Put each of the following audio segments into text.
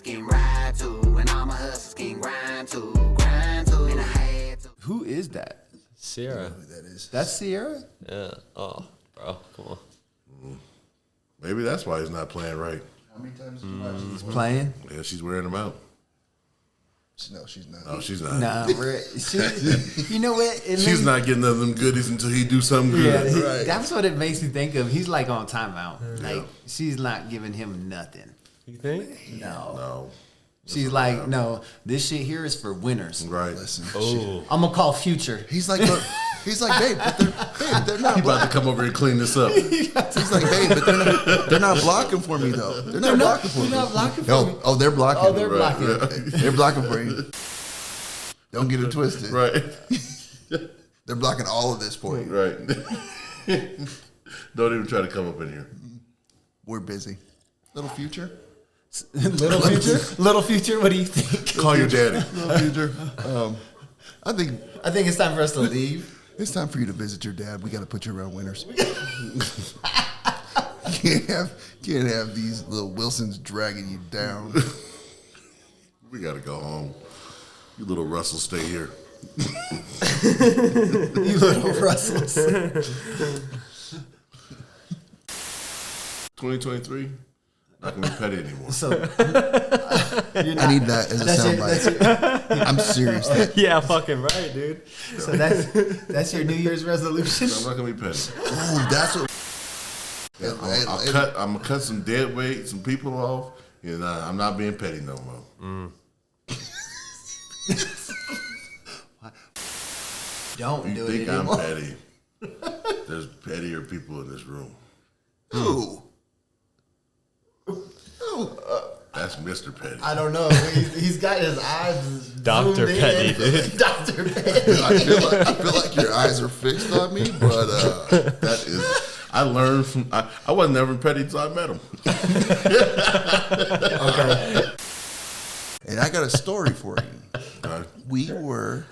can ride to, and I'm a hustle, can grind to, and I had to. Who is that? Sierra. Who that is? That's Sierra? Yeah. Oh, bro, come on. Maybe that's why he's not playing right. How many times did you watch He's playing? Yeah, she's wearing him out. No, she's not. No, she's not. Nah, you know what? She's not getting none of them goodies until he do something good. Yeah, Right. that's what it makes me think of. He's like on timeout. Like she's not giving him nothing. You think? No. No. She's like, no, this shit here is for winners. Right. Listen, Oh. I'm gonna call Future. he's like, babe, but they're not. He about to come over and clean this up. He's like, babe, but they're not blocking for me though. They're not blocking for me. They're not blocking for me. Oh, they're blocking. Oh, they're blocking. They're blocking for you. Don't get it twisted. Right. They're blocking all of this for you. Right. Don't even try to come up in here. We're busy. Little Future. Little Future? Little Future, what do you think? Call your daddy. Little Future. I think I think it's time for us to leave. it's time for you to visit your dad. We got to put you around winners. can't have these little Wilsons dragging you down. We got to go home. You little Russell, stay here. You little Russells. 2023, not going to be petty anymore. So I need that as a soundbite. I'm serious. Yeah, fucking right, dude. so that's your New Year's resolution? I'm not going to be petty. Ooh, that's what. I'm going to cut some dead weight, some people off, and I'm not being petty no more. Don't You do think it I'm anymore. petty? There's pettier people in this room. Ooh. That's Mr. Petty. I don't know. He's got his eyes. Dr. zoomed in. Petty, dude. Dr. Petty. I feel like your eyes are fixed on me, but That is, I learned from, I wasn't never petty until I met him. Okay. and I got a story for you.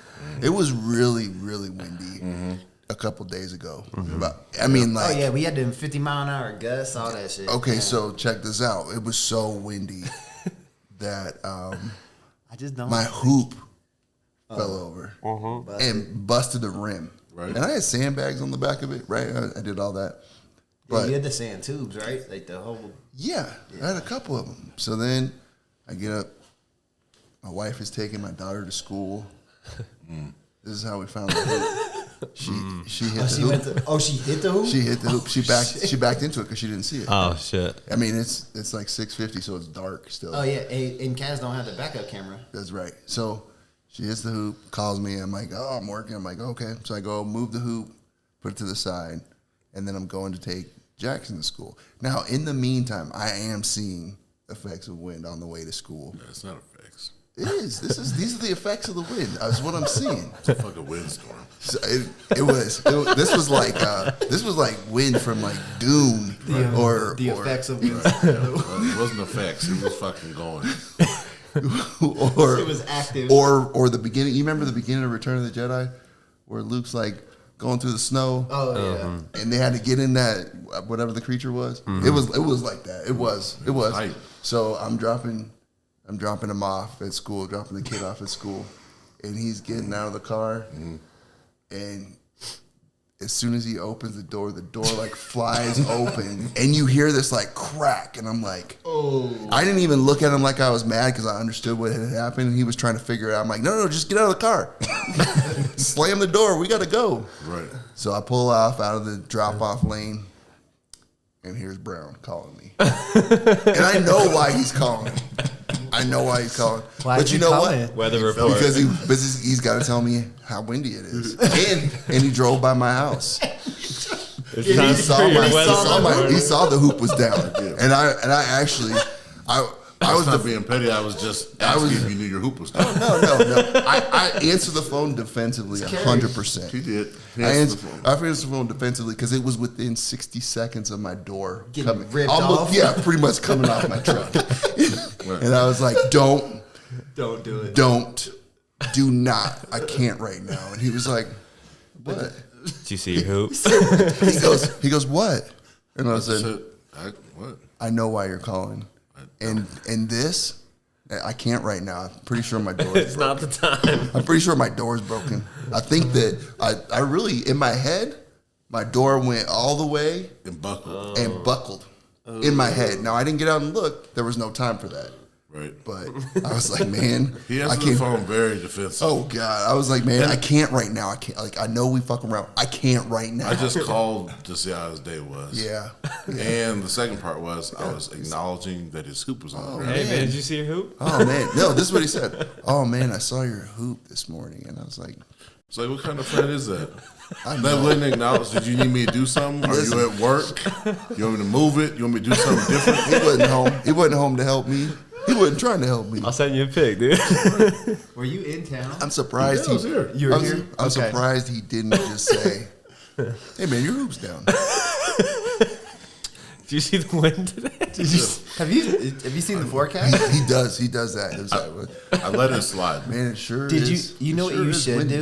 It was really, really windy a couple days ago. I mean, Oh like, yeah, we had them 50-mile-an-hour gusts, all that shit. okay, so check this out. It was so windy that I just don't. my hoop fell over and busted the rim. Right. And I had sandbags on the back of it, right? I did all that. Yeah, But you had the sand tubes, right? Like the whole. yeah, I had a couple of them. So then I get up. My wife is taking my daughter to school. This is how we found the hoop. She hit the She hoop. went to, she hit the hoop. She hit the hoop. She backed into it because she didn't see it. Oh, shit. I mean, it's like 6:50, so it's dark still. Oh yeah, and Kaz don't have the backup camera. That's right. So she hits the hoop, calls me. I'm like, oh, I'm working. I'm like, okay. So I go move the hoop, put it to the side, and then I'm going to take Jackson to school. Now, in the meantime, I am seeing effects of wind on the way to school. That's not effects. It is. These are the effects of the wind. That's what I'm seeing. It's a fucking windstorm. So this was like wind from like Dune or The effects of wind. It wasn't effects. It was fucking going. or It was active. or the beginning. You remember the beginning of Return of the Jedi, where Luke's like going through the snow, Oh yeah. and they had to get in that whatever the creature was. It was like that. It was. Right. So I'm dropping him off at school, dropping the kid off at school, and he's getting out of the car, and as soon as he opens the door like flies open, and you hear this like crack, and I'm like, oh. I didn't even look at him like I was mad because I understood what had happened, and he was trying to figure it out. I'm like, no, just get out of the car, slam the door, we gotta go. Right. So I pull off out of the drop off lane, and here's Brown calling me, and I know why he's calling. Why But is you he know calling? what? Weather report. Because he's got to tell me how windy it is, and he drove by my house. It's He time saw for your my, weather report. he saw the hoop was down, and I actually I I was was not being petty. I was just asking if you knew your hoop was down. no. I answered the phone defensively 100%. He did. He I answered the phone. answered the phone defensively because it was within 60 seconds of my door Getting ripped off? Yeah, pretty much coming off my truck. And I was like, don't Don't do it. do not. I can't right now. And he was like, what? Did you see your hoop? He goes, what? And I said, What? I know why you're calling. And this I can't right now. I'm pretty sure my door. It's not the time. I'm pretty sure my door is broken. I think that I really in my head, my door went all the way And buckle. and buckled in my head. Now I didn't get out and look. There was no time for that. Right. But I was like, man, He I answered the can't. phone very defensive. Oh God, I was like, man, I can't right now. I can't. Like I know we fucking around. I can't right now. I just called to see how his day was. yeah. And the second part was I was acknowledging that his hoop was on the ground. Hey man, did you see your hoop? Oh man, no, this is what he said. Oh man, I saw your hoop this morning, and I was like, It's like, what kind of friend is that? I That know. wouldn't acknowledge. Did you need me to do something? Are Listen. you at work? You want me to move it? You want me to do something different? He wasn't home. He wasn't home to help me. He wasn't trying to help me. I'll send you a pic, dude. Were you in town? I'm surprised Yeah, I was here. You were I'm, here? I'm Okay. surprised he didn't just say, "Hey man, your hoop's down." Did you see the wind today? Have you seen the forecast? He does that. It was like, I let it slide. man, it sure Did is. you know it what sure you is should windy.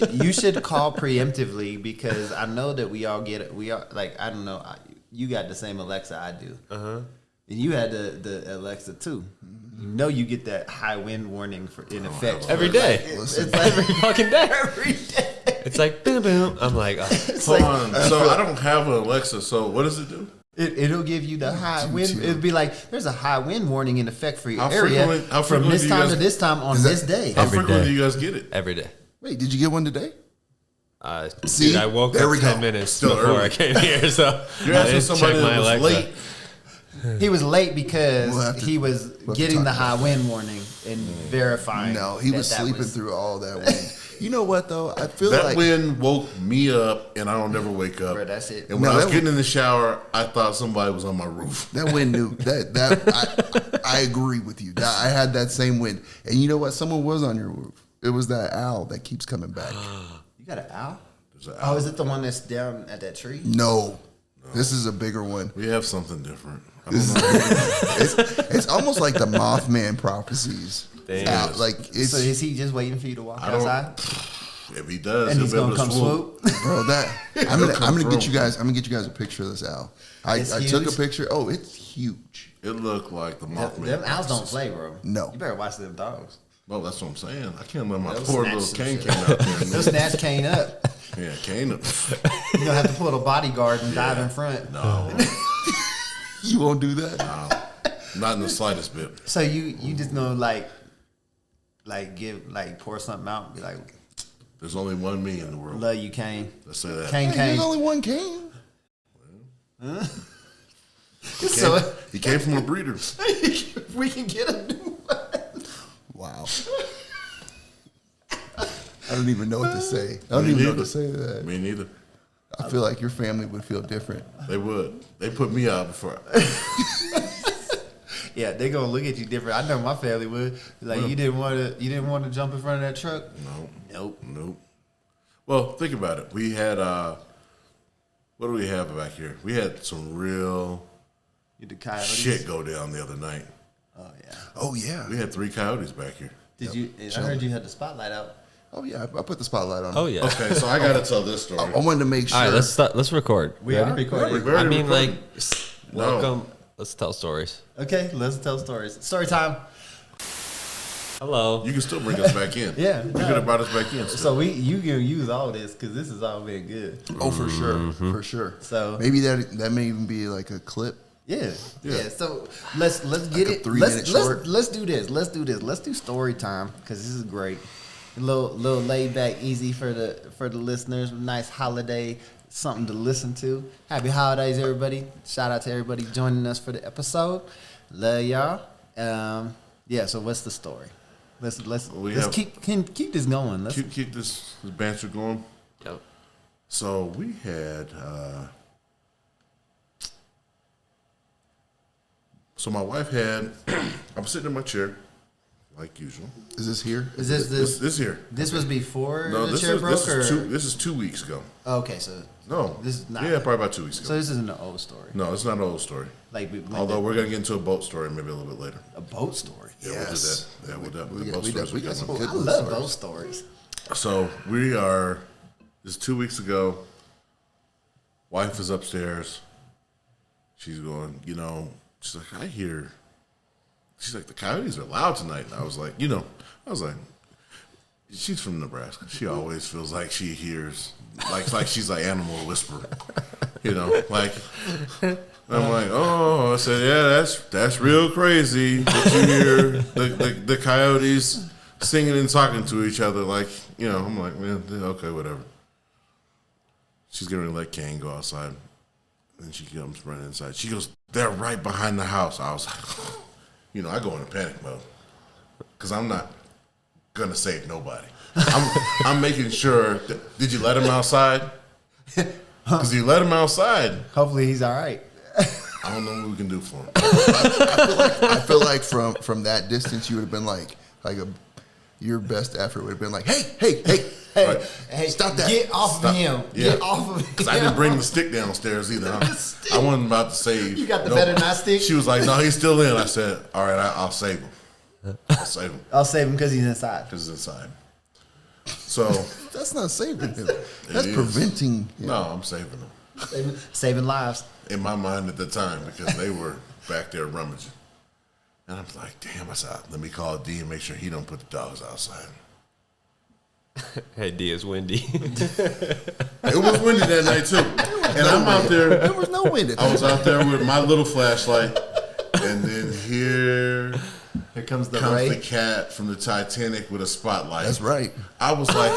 do? You should call preemptively because I know that we all like I don't know, you got the same Alexa I do. And you had the Alexa too. You know you get that high wind warning in effect Every day. Listen, It's like Every fucking day. every day. It's like boom boom. I'm like, oh. It's Hold like, on. So I don't have an Alexa. So what does it do? it'll give you the high wind. too. It'll be like there's a high wind warning in effect for your How area frequently from do this you time guys- to this time on that- this day. How Every frequently day. do you guys get it? Every day. Wait, did you get one today? See, dude, I woke there up we 10 go. minutes Still before early. I came here, so You're I asking didn't somebody check my that was Alexa. late. He was late because We'll have to- he was we'll have to getting talk the about high wind warning and verifying. No, he was that sleeping was- through all that wind. You know what though? I feel That like wind woke me up, and I don't never wake up. Bro, that's it. And when No, I was that getting in the shower, I thought somebody was on my roof. that wind knew that I agree with you. I had that same wind, and you know what? Someone was on your roof. It was that owl that keeps coming back. You got an owl? There's an Oh, owl. is it the one that's down at that tree? No, this is a bigger one. We have something different. I don't know. It's almost like the Mothman prophecies. Damn. Out, like it's So is he just waiting for you to walk I don't- outside? If he does, And he'll he's be able gonna to come swoop. swoop? bro. That I'm gonna get you guys. I'm gonna get you guys a picture of this owl. I It's took a huge? picture. Oh, it's huge. It looked like the Mothman. Them owls don't play, bro. No. You better watch them dogs. Well, that's what I'm saying. I can't let my They'll poor snatch little some cane shit. came out there. They'll snatch Kane up. Yeah, cane. You're gonna have to pull the bodyguard and dive in front. No, You won't do that. not in the slightest bit. So you just know like pour something out, be like, There's only one me in the world. love you, Kane. Let's say that. Kane, Hey, Kane. there's only one cane. So He came from a breeder. we can get a new one. Wow. I don't even know what to say. I don't Me even know what neither. to say to that. Me neither. I feel like your family would feel different. They would. They put me out before. Yeah, they gonna look at you different. I know my family would. Like you didn't want to jump in front of that truck. No. Nope. Nope. Well, think about it. We had what do we have back here? We had some real You the coyotes. shit go down the other night. Oh yeah. Oh yeah. We had 3 coyotes back here. Did you? I heard you had the spotlight out. Oh yeah. I put the spotlight on. Oh yeah. Okay, so I got to tell this story. I wanted to make sure. All right, let's record. We Ready? already recorded. We already I mean, like, recorded. welcome. Let's tell stories. Okay, let's tell stories. Story time. Hello. You can still bring us back in. Yeah, You no. could have brought us back in. still. So you can use all this because this has all been good. Oh, for sure, for sure. So- maybe that may even be like a clip. Yeah, Yeah. yeah. So let's get a it. 3-minute short. Let's do this. Let's do this. Let's do story time because this is great. A little laid back, easy for the listeners. Nice holiday, something to listen to. Happy holidays, everybody! Shout out to everybody joining us for the episode. Love y'all. Yeah. So what's the story? Let's have- keep this going. Let's keep this banter going. Yep. So we had. So my wife had. I'm sitting in my chair, like usual. Is this here? is this Here. this was before No, the this chair is broke or this is 2 weeks ago. okay? So No, This is not- Yeah, probably about 2 weeks ago. so this isn't an old story. No, it's not an old story. Like Although we're gonna get into a boat story maybe a little bit later. a boat story. Yeah, Yes. we'll do that. Yeah, we'll do We that. got- Boat we stories got- we we got some got. good I boat love stories. boat stories. So we are. This is 2 weeks ago. Wife is upstairs. She's going. She's like, I hear she's like, the coyotes are loud tonight. And I was like, she's from Nebraska. She always feels like she hears, like she's like animal whisperer, like. I'm like, I said, yeah, that's real crazy that you hear the coyotes singing and talking to each other. Like, I'm like, man, okay, whatever. She's going to let Kane go outside. And she comes running inside. She goes, they're right behind the house. I was like, I go into panic mode because I'm not going to save nobody. I'm making sure. Did you let him outside? Because you let him outside. Hopefully he's all right. I don't know what we can do for him. I feel like from that distance, you would have been like your best effort would have been like, hey, Right. Hey, stop that. Get off of him. Yeah. Get off of him. Because I didn't bring the stick downstairs either. I wasn't about to save. You got the better not stick? She was like, no, he's still in. I said, all right, I'll save him. I'll save him because he's inside. Because he's inside. So. That's not saving him. That's is. preventing him. No, I'm saving him. Saving lives. In my mind at the time because they were back there rummaging. And I'm like, damn, I said, let me call D and make sure he don't put the dogs outside. Hey, D, it's windy. It was windy that night too. And I'm out there. There was no wind. I was out there with my little flashlight. And then here comes the comes ray. the cat from the Titanic with a spotlight. That's right. I was like,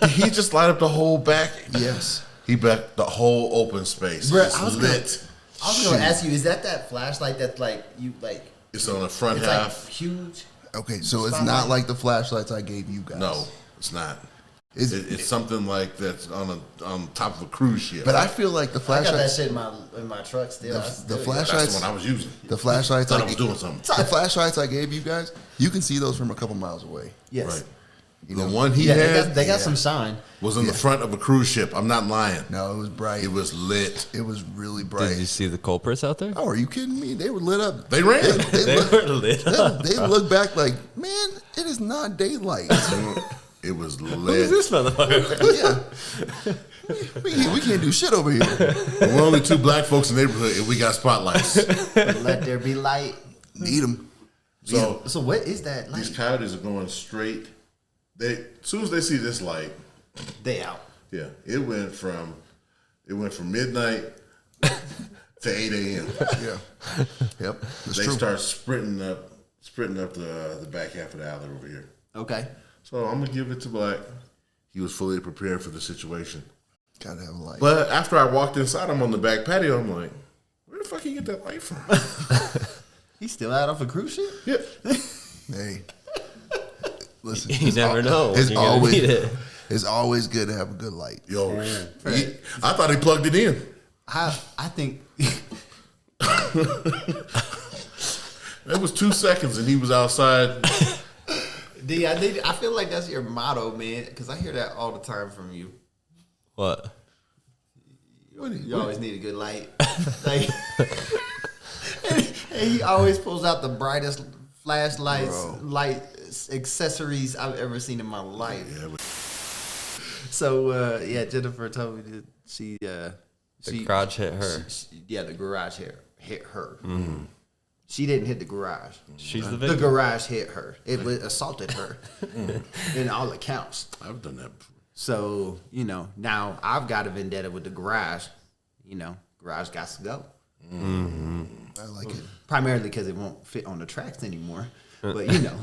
did he just light up the whole back? Yes. He back the whole open space. Bruh, It's I was lit. going to ask you, is that flashlight that's like, It's on the front it's half. like huge? Okay, so it's Spotlight. not like the flashlights I gave you guys. No, it's not. It's, It's something like that's on top of a cruise ship. but I feel like the I got that flashlights. shit in my truck still. The I still got That's flashlights. the one I was using. The flashlights. Thought I was doing something. The flashlights I gave you guys. You can see those from a couple miles away. it. Yes. Right. You The know? one he Yeah, had they got some shine. was in the front of a cruise ship. I'm not lying. No, it was bright. It was lit. It was really bright. Did you see the culprits out there? Oh, are you kidding me? They were lit up. They ran. They were lit up. They look back like, man, it is not daylight. It was Who's lit. this motherfucker? Yeah. We can't do shit over here. We're only two black folks in the neighborhood, and we got spotlights. Let there be light. Need them. So So what is that light? these coyotes are going straight. As soon as they see this light, They out. yeah, it went from midnight to 8 a.m. Yeah. Yep. That's They true. start sprinting up the back half of the alley over here. Okay. So I'm gonna give it to Black. He was fully prepared for the situation. Gotta have a light. But after I walked inside, I'm on the back patio. I'm like, where the fuck you get that light from? He's still out off a cruise ship? Yeah. Hey. Listen. You never know when It's you're gonna need it. It's always good to have a good light. Yo, I thought he plugged it in. I think It was 2 seconds and he was outside. D, I feel like that's your motto, man, because I hear that all the time from you. What? You always need a good light. Like, and he always pulls out the brightest flashlights, light accessories I've ever seen in my life. Yeah, So Jennifer told me that she The garage hit her. the garage hit her. Mm-hmm. She didn't hit the garage. She's the The victim. garage hit her. It assaulted her in all accounts. I've done that before. So, now I've got a vendetta with the garage. Garage got to go. I like it. Primarily because it won't fit on the tracks anymore. But, you're going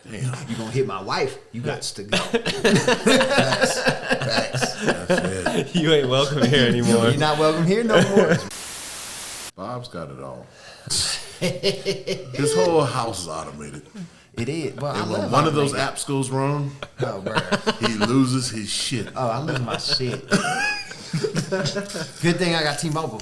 to hit my wife, you got to go. Facts. That's it. You ain't welcome here anymore. You're not welcome here no more. Bob's got it all. His whole house is automated. It is. Well, I And when love one of those automated. apps goes wrong, Oh, bro. he loses his shit. Oh, I lose my shit. Good thing I got T-Mobile.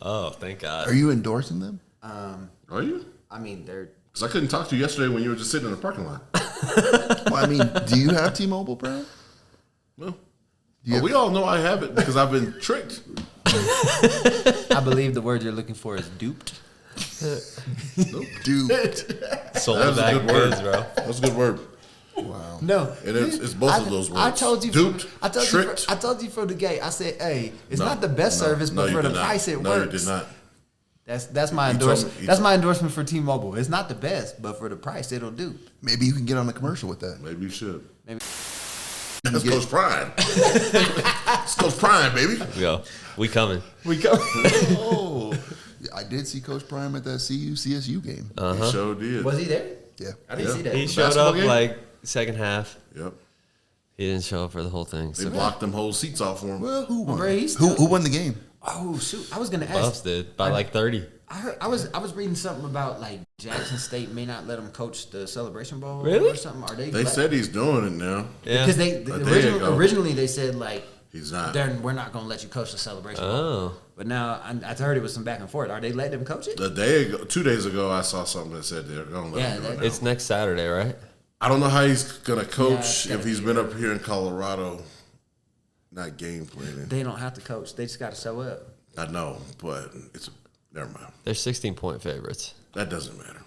Oh, thank God. Are you endorsing them? Are you? I mean, they're Because I couldn't talk to you yesterday when you were just sitting in the parking lot. Well, I mean, do you have T-Mobile, Brown? Well, you have- we all know I have it because I've been tricked. I believe the word you're looking for is duped. Dude. Sold That was a back good word. goods, bro. That's a good word. Wow. No, And it's both of those words. I told you, Duped, I told tricked. you from the gate. I said, "Hey, it's No, not the best no, service, no, but you for the did not. price, it No, works." you did not. That's my He told endorsement. me- That's my endorsement for T-Mobile. It's not the best, but for the price, it'll do. Maybe you can get on a commercial with that. Maybe you should. Maybe. That's Coach Prime. It's Coach Prime, baby. Yo, we coming. We go. Oh, I did see Coach Prime at that CSU game. He sure did. Was he there? Yeah. I didn't Yeah. see that. He showed basketball up game? like second half. Yep. He didn't show up for the whole thing. They So blocked them whole seats off for him. Well, who won? Bro, he's Who still- won the game? Oh shoot! I was gonna ask. Buffs did by like 30. I heard. I was reading something about like Jackson State may not let him coach the Celebration Bowl Really? or something. Are they? They said he's doing it now. Yeah. because A day ago. originally they said like He's not. then we're not gonna let you coach the Celebration Bowl. Oh. But now I heard it was some back and forth. Are they letting him coach it? A day ago, 2 days ago, I saw something that said they're going to let Yeah, him do it that- now. It's next Saturday, right? I don't know how he's going to Yeah, coach it's gotta if he's be been up here in Colorado, not game planning. They don't have to coach. They just got to show up. I know, but it's never mind. They're 16-point favorites. That doesn't matter.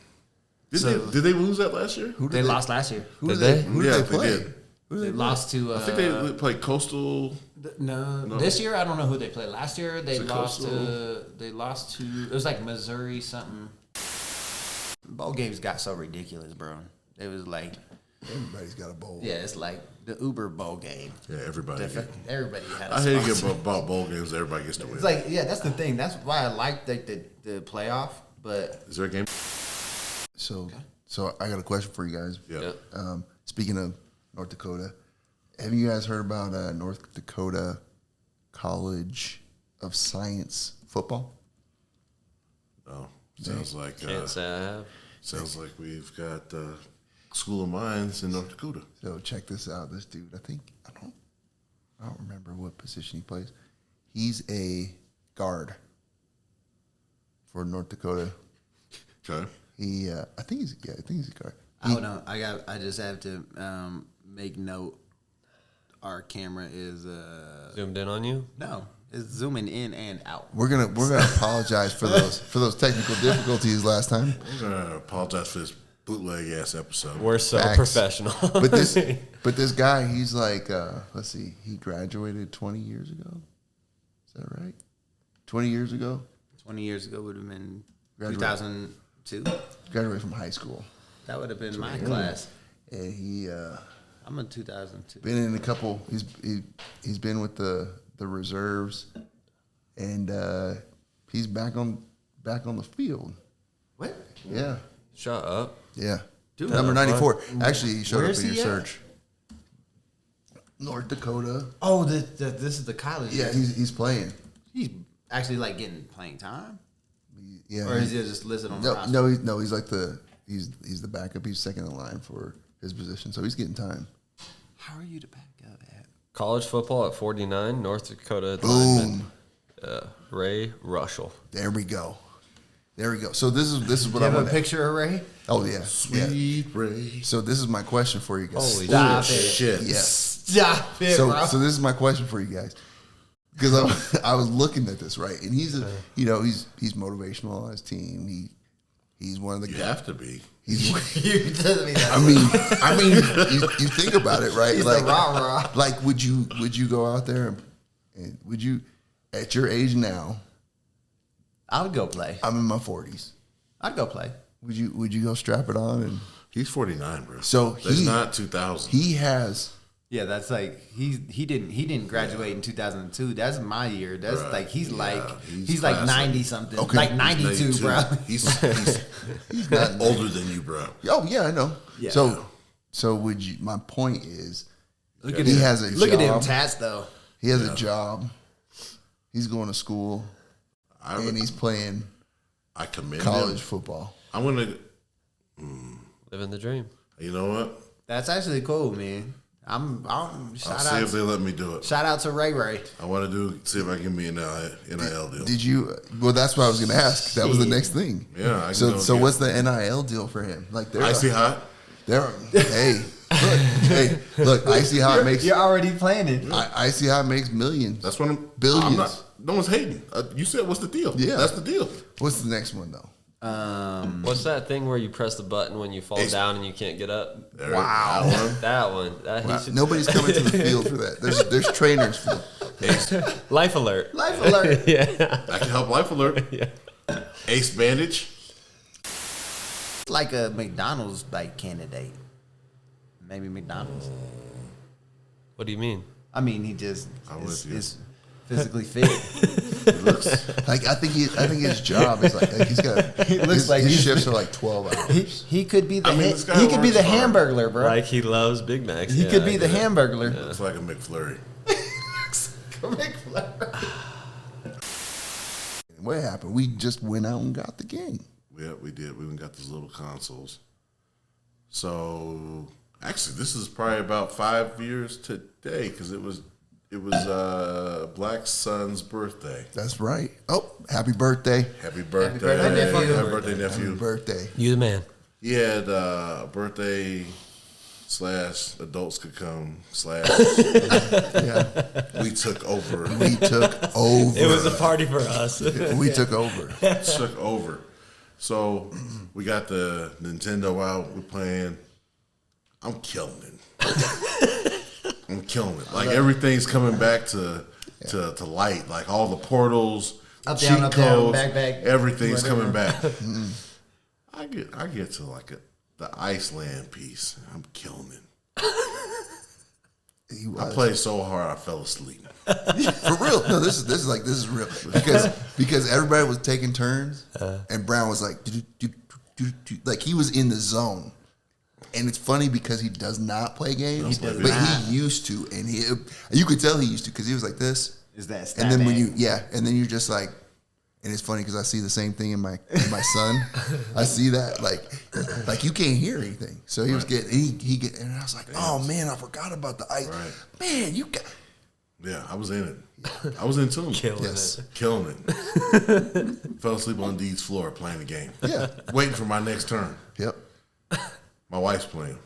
So- Did they lose that last year? They lost last year. Who Did did they? they? Who did Yeah, they they play? did. Who They did they lost to. I think they played Coastal. No, this year I don't know who they played. Last year they Is it lost Coastal? to. They lost to. It was like Missouri something. Bowl games got so ridiculous, bro. It was like, Everybody's got a bowl. yeah, it's like the Uber bowl game. Yeah, everybody. Everybody had. A I hate to sponsor. get about bowl games. Everybody gets to win. It's like, yeah, that's the thing. That's why I like the playoff. But Is there a game? So I got a question for you guys. Yeah. Yeah. Speaking of North Dakota, have you guys heard about North Dakota College of Science football? No. Sounds like Can't say I have. we've got School of Mines in North Dakota. So check this out. This dude, I don't remember what position he plays. He's a guard for North Dakota. Okay. I think he's a guard. hold on, I just have to make note. Our camera is Zoomed in on you? no, it's zooming in and out. We're gonna apologize for those technical difficulties last time. I'm gonna apologize for this bootleg ass episode. We're so Facts. professional. But this guy, he's like, let's see, he graduated 20 years ago. Is that right? 20 years ago, 20 years ago would have been Graduate. 2002. graduated from high school, That would have been my class. and he I'm in 2002. been in a couple. He's been with the reserves, and he's back on the field. What? Yeah, Shut up. yeah. Dude, Number 94. Actually, he showed Where's up in he your at? search. North Dakota. Oh, this is the college. Yeah, he's playing. he's actually like getting playing time, Yeah, or is he just listed on the roster? no. He's like he's the backup. He's second in line for his position, so he's getting time. How are you to back up at? College football at 49, North Dakota Boom. lineman Ray Russell. There we go. So this is what Do I you have want. a picture array? Oh yeah, yeah. Sweet Ray. So this is my question for you guys. Holy Stop it. Shit. Yeah. Stop it, So bro. so this is my question for you guys, because I was looking at this right, and he's he's motivational on his team. He's one of the You guys. have to be. He's you telling me that? I mean, you think about it, right? He's the rah-rah. like, would you go out there and would you, at your age now? I would go play. I'm in my 40s. I'd go play. Would you go strap it on? And He's 49, bro. So that's he- not 2000. he has. Yeah, that's like he didn't graduate in 2002. That's my year. That's Right. like he's Yeah, like he's he's like classic. 90 something. Okay. Like He's 92, bro. He's not older than you, bro. Oh yeah, I know. Yeah. So would you? My point is, Look at he him. has a Look at him job. tats though. He has a job. He's going to school, and he's playing I commend college him. football. I'm gonna. Living the dream. You know what? That's actually cool, man. I'm I'll shout see if out they let me do it. shout out to Ray Ray. I want to see if I can be an NIL deal. Did you? Well, that's what I was going to ask. That was the next thing. Yeah, I can So go so get what's the NIL deal for him? Like they're Icy hot. They're look. Icy Hot makes. You're already planning. Icy Hot makes millions. That's what I'm. Billions. I'm not, no one's hating. You said what's the deal? Yeah. that's the deal. What's the next one though? What's that thing where you press the button when you fall It's- down and you can't get up? There, that one. That one. He should- Nobody's coming to the field for that. There's trainers for that. Life alert. Life alert. Yeah. I can help Life Alert. Yeah. Ace Bandage. Like a McDonald's like candidate. Maybe McDonald's. What do you mean? I mean, he just I'm with you. is physically fit. It looks. Like I think his job is like he's got. He looks his, like his he's- shifts are like 12 hours. He could be the I mean, this guy he could be the works hard. Hamburglar, bro. Like he loves Big Macs. he Yeah, could I be the get it. Hamburglar. It's like a McFlurry. What happened? We just went out and got the game. Yeah, we did. We even got those little consoles. So actually, this is probably about 5 years today because it was Black Son's birthday. That's right. Oh, happy birthday. Happy birthday, birthday, nephew. Happy birthday, nephew. Happy birthday. You the man. He had birthday / adults could come / Yeah. we took over. We took over. It was a party for us. We took over. Took over. So we got the Nintendo out. We're playing. I'm killing it. I'm killing it. Like everything's coming back to light. Like all the portals, Up, cheat down, up, down, codes, back, back, everything's whatever. coming back. I get to like the Iceland piece. I'm killing it. He I was. played so hard I fell asleep. For real. No, this is real. Because everybody was taking turns and Brown was like like he was in the zone. And it's funny because he does not play games, He does but not. he used to, and you could tell he used to because he was like this. Is that And then when stat and then you're just like, and it's funny because I see the same thing in my son. I see that like you can't hear anything. So he was getting he get, and I was like, oh man, I forgot about the ice. Right. Man, you got Yeah, I was in it. I was in tune. Killing yes, it. Killing it. Fell asleep on Dee's floor playing the game. yeah, Waiting for my next turn. yep. My wife's playing.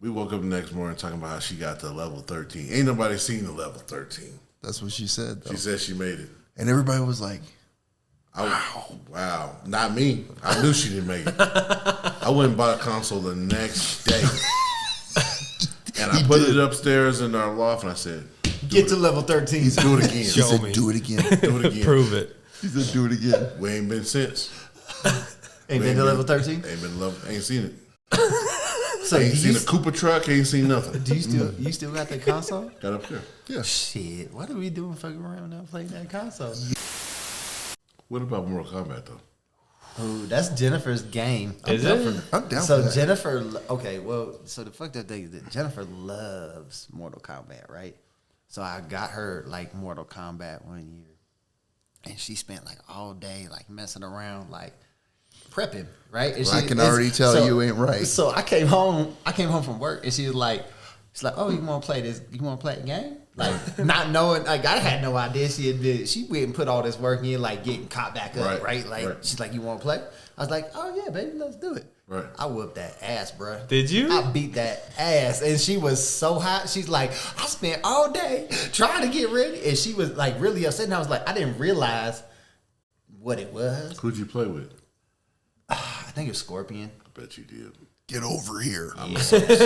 We woke up the next morning talking about how she got to level 13. Ain't nobody seen the level 13. That's what she said. Though. She said she made it. And everybody was like, Wow. Not me. I knew she didn't make it. I went and bought a console the next day. And I put it upstairs in our loft and I said, get to level 13. do it again. he Show said, me. do it again. Do it again. Prove it. He said, do it again. We ain't been since. Ain't We been to level 13? Ain't been ain't seen it. So Ain't do seen you, a Cooper truck, ain't seen nothing. do you still got that console? Got up there. Yeah. Shit, what are we doing fucking around now playing that console? What about Mortal Kombat though? Oh, that's Jennifer's game. Is down it? I'm down So for that. Jennifer, okay, well, so the fucked up thing is that Jennifer loves Mortal Kombat, right? So I got her like Mortal Kombat one year, and she spent like all day like messing around, like prepping, right? And Well, I can already tell you ain't right. So I came home from work, and she was like, she's like, "Oh, you want to play this? You want to play a game?" Like not knowing, like I had no idea she had did. She went and put all this work in, like getting caught back up, right? Like right. she's like, "You want to play?" I was like, "Oh yeah, baby, let's do it." Right. I whooped that ass, bro. Did you? I beat that ass, and she was so hot. She's like, I spent all day trying to get ready, and she was like really upset. And I was like, I didn't realize what it was. Who'd you play with? I think it was Scorpion. I bet you did. Get over here. Sub-Zero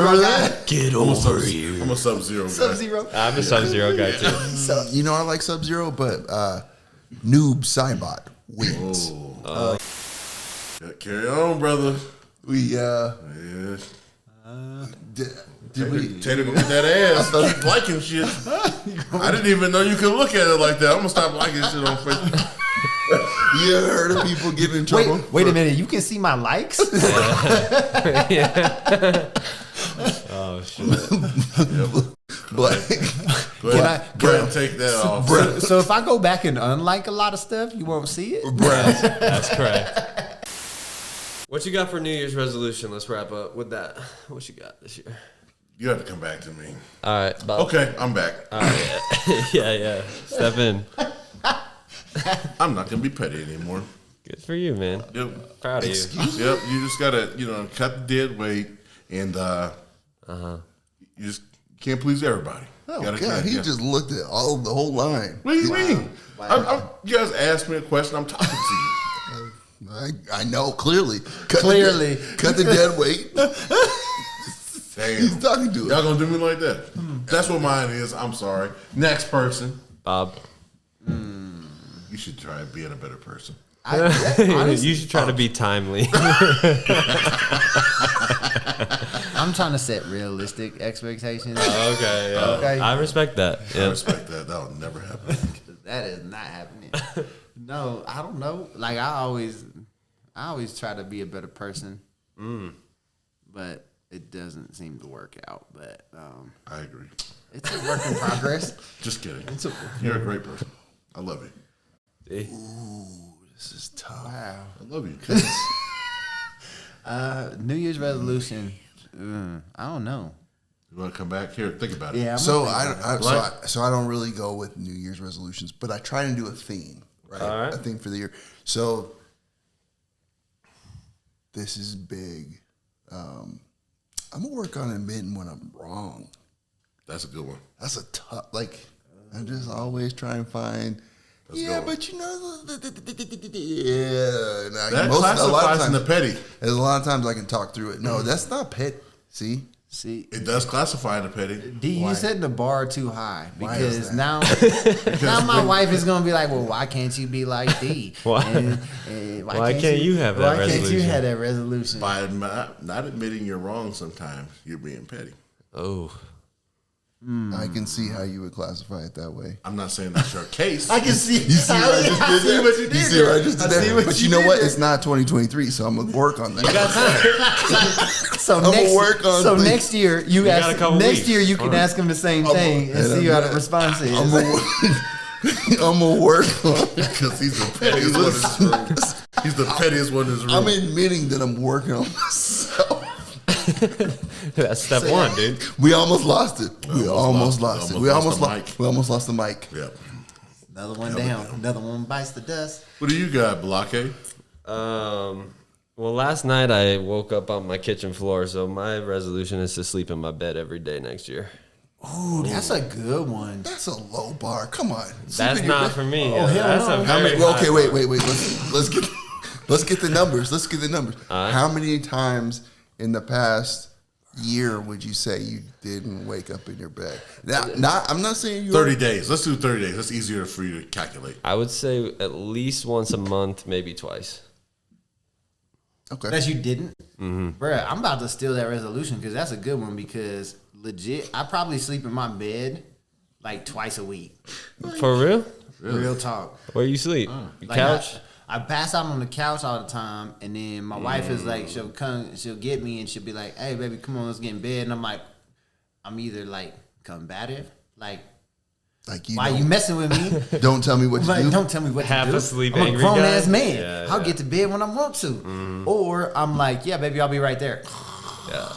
Remember guy. that? Get I'm a over Sub- here. I'm a Sub-Zero guy. Sub-Zero. I'm a Sub-Zero guy too. So, You know I like Sub-Zero, but Noob Cybot wins. Oh. Yeah, carry on, brother. We Yeah. did we Taylor gonna get that ass. Keep liking shit. I didn't even know you could look at it like that. I'm gonna stop liking shit on Facebook. you ever heard of people getting in trouble? wait a minute. You can see my likes? Oh shit. But Go ahead, go ahead and take that off. So if I go back and unlike a lot of stuff, you won't see it? That's correct. What you got for New Year's resolution? Let's wrap up with that. What you got this year? You have to come back to me. All right, Bob. Okay, I'm back. All right. yeah. Step in. I'm not gonna be petty anymore. Good for you, man. Yep. Proud of you. Yep. You just gotta, cut the dead weight, and you just can't please everybody. oh Gotta- god, he yeah. just looked at the whole line. What do you mean? You guys asked me a question. I'm talking to you. I know clearly. Cut the dead weight. Damn. He's talking to Y'all it. gonna do me like that? That's what mine is. I'm sorry. Next person. Bob. You You should try being a better person. Honestly, You should try to be timely. I'm trying to set realistic expectations. Okay, yeah. Okay. I respect that. I Yeah. respect that. That'll never happen. That is not happening. No, I don't know. Like I always try to be a better person, but it doesn't seem to work out. But I agree. it's a work in progress. Just kidding. It's a, You're a great person. I love you. See? This is tough. wow. I love you. New Year's resolution. I don't know. You want to come back here? Think about it. Yeah. I'm So gonna think about it. so I don't really go with New Year's resolutions, but I try to do a theme, right? All right. A theme for the year. So this is big. I'm gonna work on admitting when I'm wrong. That's a good one. That's a tough. Like I just always try and find. That's a Yeah, good one. but you know, yeah. Now, That a lot of classifies in the times, petty. there's a lot of times I can talk through it. No, that's not pet. See, See, It does classify in the petty. D, Why? you setting the bar too high Why is because that? now my wife is gonna be like, well, why can't you be like D? Why? And Why can't you have that Why can't you resolution? have that resolution? By not admitting you're wrong sometimes, you're being petty. Oh. I can see how you would classify it that way. I'm not saying that's your case. I can see. You see what I just did there? what you did You see what I there. just did I see there? what But you you know did what? there. It's not 2023, so I'm gonna work on that. So I'ma next, work on so things. next year you got ask. a couple Next weeks. year you can All right. ask him the same thing and see how the response is. I'm gonna work on. Because he's the pettiest one in this room. He's the pettiest one in this room. I'm admitting that I'm working on myself. That's step one, dude. We almost lost it. We almost lost it. We almost the lost. mic. We almost lost the mic. Yep. Another one down. Another one bites the dust. What do you got, Blockade? Well, last night I woke up on my kitchen floor, so my resolution is to sleep in my bed every day next year. Ooh, that's a good one. That's a low bar. Come on. Sleep That's in your not bed. for me. Oh, hell That's no. a How very many, well, okay, high wait, bar. wait, wait. Let's get the numbers. Let's get the numbers. How many times in the past year would you say you didn't wake up in your bed? Now, I'm not saying you 30 days. Let's do 30 days. That's easier for you to calculate. I would say at least once a month, maybe twice. Okay. That you didn't, Bruh, I'm about to steal that resolution because that's a good one. Because legit, I probably sleep in my bed like twice a week. For real? Real talk. Where you sleep? Your Like, couch? I pass out on the couch all the time, and then my wife is like, she'll get me, and she'll be like, "Hey, baby, come on, let's get in bed." And I'm like, I'm either like combative, like, Like you why don't, you messing with me? don't tell me what to Like, do. don't tell me what Half to do. asleep I'm a angry grown guy? ass man. Yeah, I'll yeah. get to bed when I want to, or I'm like, yeah, baby, I'll be right there. Yeah.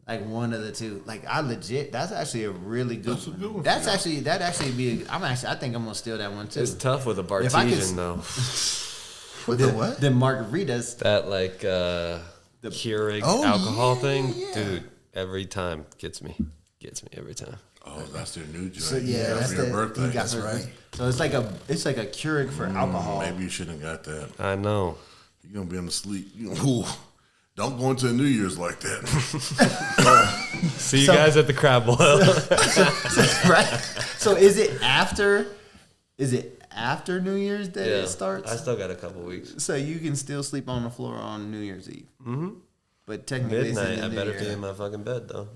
Like one of the two. Like I legit. That's actually a really good. That's a good one. That's actually that actually be. I think I'm gonna steal that one too. It's tough with a If I could- Bartesian, though. With the what? The margaritas. That, like, Keurig Oh, alcohol yeah, thing. yeah. Dude, every time gets me. Gets me every time. Oh, that's their new joint. So yeah, that's for your the, birthday. he got That's her- right. So it's like a Keurig for alcohol. Maybe you shouldn't have got that. I know. You're going to be on the sleep. Ooh, don't go into a New Year's like that. See you guys at the crab boil. Right. So is it after? Is it after New Year's that it starts? I still got a couple weeks. So you can still sleep on the floor on New Year's Eve. Mm-hmm. But technically, it's in Midnight. the I New better Year. be in my fucking bed, though.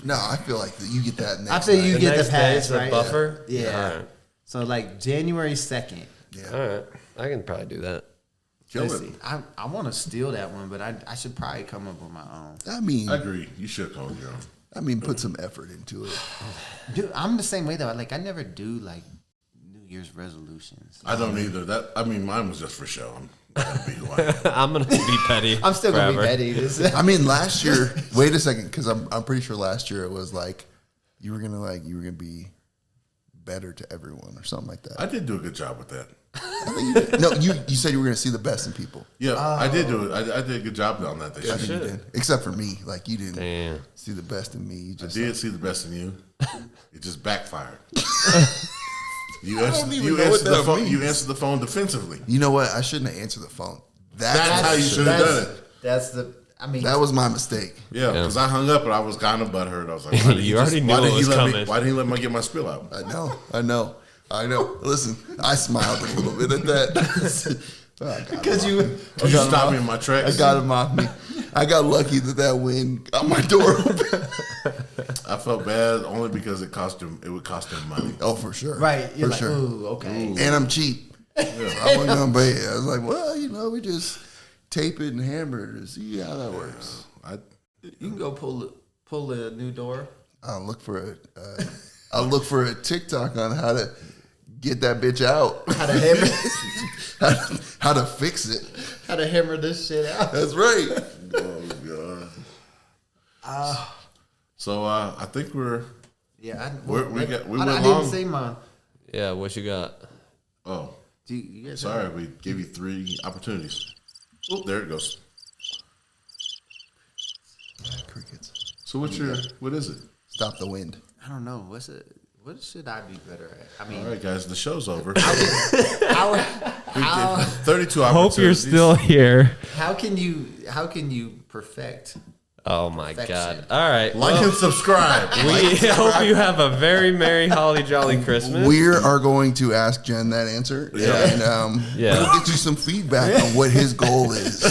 No, I feel like that you get that next I feel you night. get next the day pass, is the right? buffer? Yeah. All right. So like January 2nd. All right. I can probably do that. Kill Let's it. see. I want to steal that one, but I should probably come up with my own. I I agree. You should call it your own. mean, put some effort into it. Dude, I'm the same way though. Like I never do like New Year's resolutions. I don't either. Mine was just for show. I'm going to be who I am. I'm going to be petty. I'm still gonna forever. be petty. I mean, last year. Wait a second, because I'm pretty sure last year it was like you were gonna be better to everyone or something like that. I did do a good job with that. No, you said you were gonna see the best in people. Yeah, I did do it. I did a good job on that this I year. think you did, except for me. Like you didn't Damn. see the best in me. You I just did see the best in you. It just backfired. You don't answered, even you know what answered the that phone. means. You answered the phone defensively. You know what? I shouldn't have answered the phone. That's how you should have done it. That's the. I mean, That was my mistake. Yeah, because I hung up and I was kind of butthurt. I was like, You already knew it was coming. Why didn't he let me get my spill out? I know. I know. Listen, I smiled a little bit at that. Because you You stopped me in my tracks. I got him off me. I got lucky that wind got my door open. I felt bad only because it would cost him money. Oh, for sure. right, you're for like, sure. ooh, okay. And I'm cheap. So I wasn't gonna pay it. I was like, well, we just tape it and hammer it to see how that works. You can go pull a new door. I'll look for a TikTok on how to get that bitch out. How to hammer, How to fix it. how to hammer this shit out. That's right. Oh god. So I think we're Yeah, we I went didn't long. say mine. Yeah, what you got? Oh, You guys sorry, we gave you 3 opportunities. Oh, there it goes. Crickets. So what is it? Stop the wind. I don't know. What should I be better at? I mean, All right, guys, the show's over. how 32 Hope opportunities. you're still here. how can you perfect? Oh my Perfection. God! All right, Like and subscribe. we hope you have a very merry, holly jolly Christmas. We are going to ask Jen that answer. Yeah. And Yeah. we'll get you some feedback on what his goal is.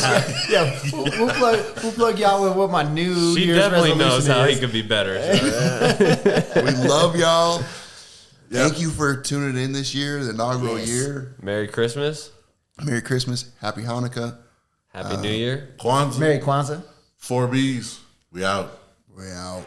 Yeah, we'll plug y'all with what my new She Year's definitely resolution knows how is. he could be better. so. We love y'all. Yeah. Thank you for tuning in this year, the inaugural year. Merry Christmas, Merry Christmas. Happy Hanukkah. Happy New Year. Kwanzaa, Merry Kwanzaa. 4 Bs. We out. We're out.